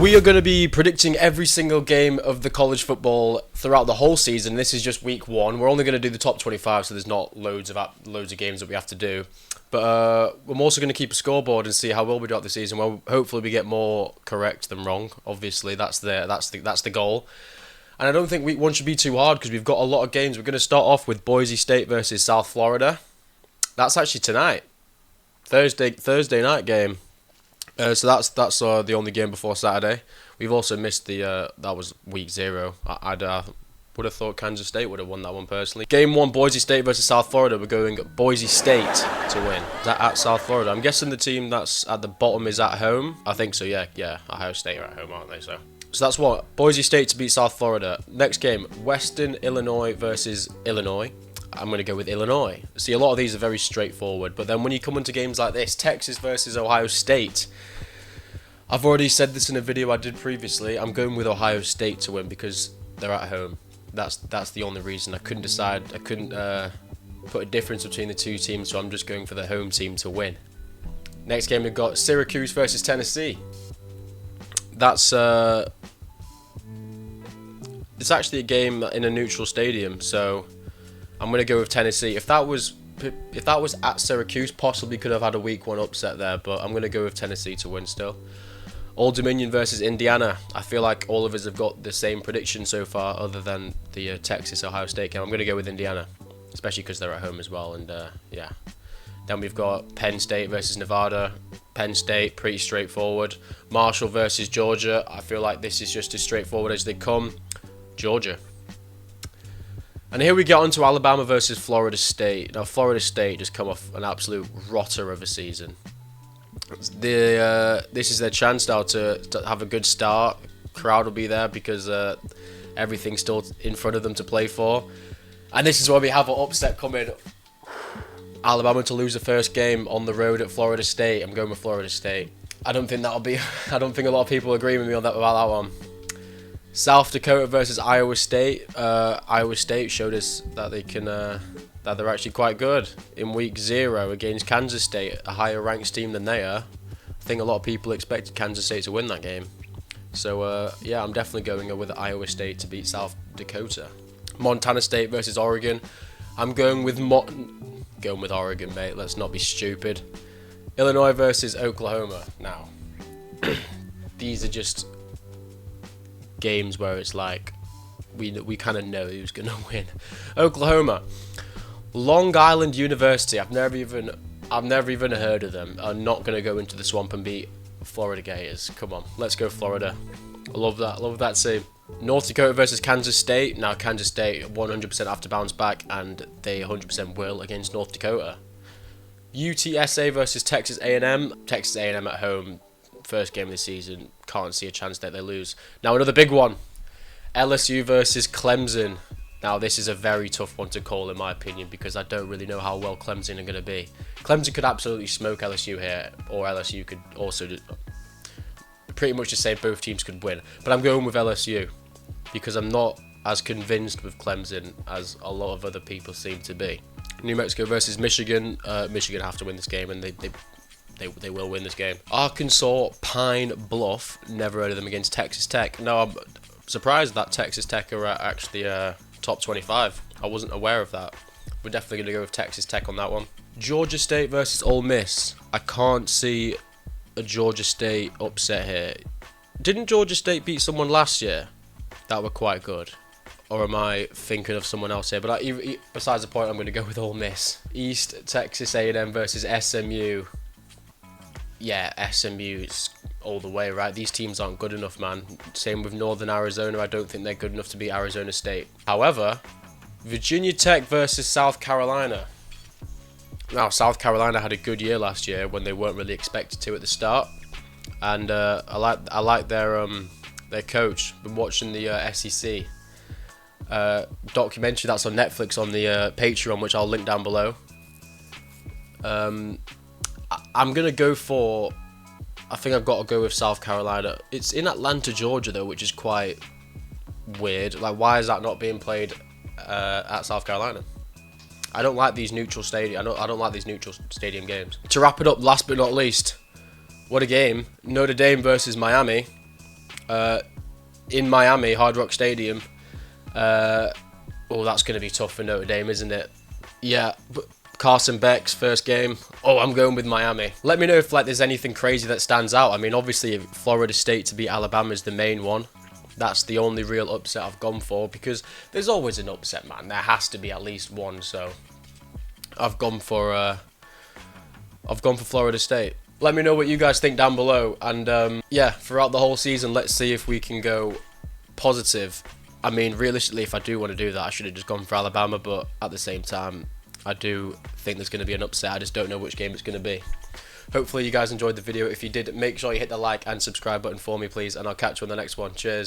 We are going to be predicting every single game of the college football throughout the whole season. This is just week one. We're only going to do the top 25, so there's not loads of games that we have to do. But I'm also going to keep a scoreboard and see how well we do out the season. Well, hopefully we get more correct than wrong. Obviously, that's the goal. And I don't think week one should be too hard because we've got a lot of games. We're going to start off with Boise State versus South Florida. That's actually tonight, Thursday night game. So that's the only game before Saturday. We've also missed that was week 0. I'd would have thought Kansas State would have won that one personally. Game 1, Boise State versus South Florida. We're going Boise State to win. Is that at South Florida? I'm guessing the team that's at the bottom is at home. I think so, yeah. Ohio State are at home, aren't they? So that's what, Boise State to beat South Florida. Next game, Western Illinois versus Illinois. I'm going to go with Illinois. See, a lot of these are very straightforward, but then when you come into games like this, Texas versus Ohio State, I've already said this in a video I did previously, I'm going with Ohio State to win because they're at home. That's the only reason. I couldn't decide, I couldn't put a difference between the two teams, so I'm just going for the home team to win. Next game we've got Syracuse versus Tennessee. That's it's actually a game in a neutral stadium, so I'm going to go with Tennessee. If that was at Syracuse, possibly could have had a week 1 upset there, but I'm going to go with Tennessee to win still. Old Dominion versus Indiana. I feel like all of us have got the same prediction so far, other than the Texas-Ohio State game. I'm going to go with Indiana, especially because they're at home as well, and yeah. Then we've got Penn State versus Nevada. Penn State, pretty straightforward. Marshall versus Georgia. I feel like this is just as straightforward as they come. Georgia. And here we get on to Alabama versus Florida State. Now, Florida State just come off an absolute rotter of a season. This is their chance now to have a good start. Crowd will be there because everything's still in front of them to play for. And this is where we have an upset coming. Alabama to lose the first game on the road at Florida State. I'm going with Florida State. I don't think a lot of people agree with me about that one. South Dakota versus Iowa State. Iowa State showed us that they can, that they're actually quite good in week 0 against Kansas State, a higher ranked team than they are. I think a lot of people expected Kansas State to win that game. So yeah, I'm definitely going with Iowa State to beat South Dakota. Montana State versus Oregon. I'm going with Oregon, mate. Let's not be stupid. Illinois versus Oklahoma. Now, these are just games where it's like we kind of know who's gonna win. Oklahoma, Long Island University. I've never even heard of them. Are not gonna go into the swamp and beat Florida Gators. Come on, let's go Florida. I love that. Love that team. North Dakota versus Kansas State. Now Kansas State 100% have to bounce back, and they 100% will against North Dakota. UTSA versus Texas A&M. Texas A&M at home. First game of the season, can't see a chance that they lose. Now another big one, LSU versus Clemson. Now this is a very tough one to call in my opinion because I don't really know how well Clemson are going to be. Clemson could absolutely smoke LSU here, or LSU could also pretty much just say both teams could win. But I'm going with LSU because I'm not as convinced with Clemson as a lot of other people seem to be. New Mexico versus Michigan. Michigan have to win this game, and they will win this game. Arkansas Pine Bluff. Never heard of them against Texas Tech. No, I'm surprised that Texas Tech are actually top 25. I wasn't aware of that. We're definitely going to go with Texas Tech on that one. Georgia State versus Ole Miss. I can't see a Georgia State upset here. Didn't Georgia State beat someone last year that were quite good? Or am I thinking of someone else here? But besides the point, I'm going to go with Ole Miss. East Texas A&M versus SMU. Yeah, SMU is all the way, right? These teams aren't good enough, man. Same with Northern Arizona. I don't think they're good enough to beat Arizona State. However, Virginia Tech versus South Carolina. Now, South Carolina had a good year last year when they weren't really expected to at the start. And I like their coach. Been watching the SEC documentary that's on Netflix on the Patreon, which I'll link down below. I'm going to go for, I think I've got to go with South Carolina. It's in Atlanta, Georgia, though, which is quite weird. Like, why is that not being played at South Carolina? I don't like these neutral stadium. I don't like these neutral stadium games. To wrap it up, last but not least, what a game! Notre Dame versus Miami. in Miami, Hard Rock Stadium. Oh, that's going to be tough for Notre Dame, isn't it? Yeah, but Carson Beck's first game. Oh, I'm going with Miami. Let me know if there's anything crazy that stands out. I mean, obviously, Florida State to beat Alabama is the main one. That's the only real upset I've gone for, because there's always an upset, man. There has to be at least one. So I've gone for Florida State. Let me know what you guys think down below. And yeah, throughout the whole season, let's see if we can go positive. I mean, realistically, if I do want to do that, I should have just gone for Alabama. But at the same time, I do think there's going to be an upset. I just don't know which game it's going to be. Hopefully you guys enjoyed the video. If you did, make sure you hit the like and subscribe button for me, please. And I'll catch you on the next one. Cheers.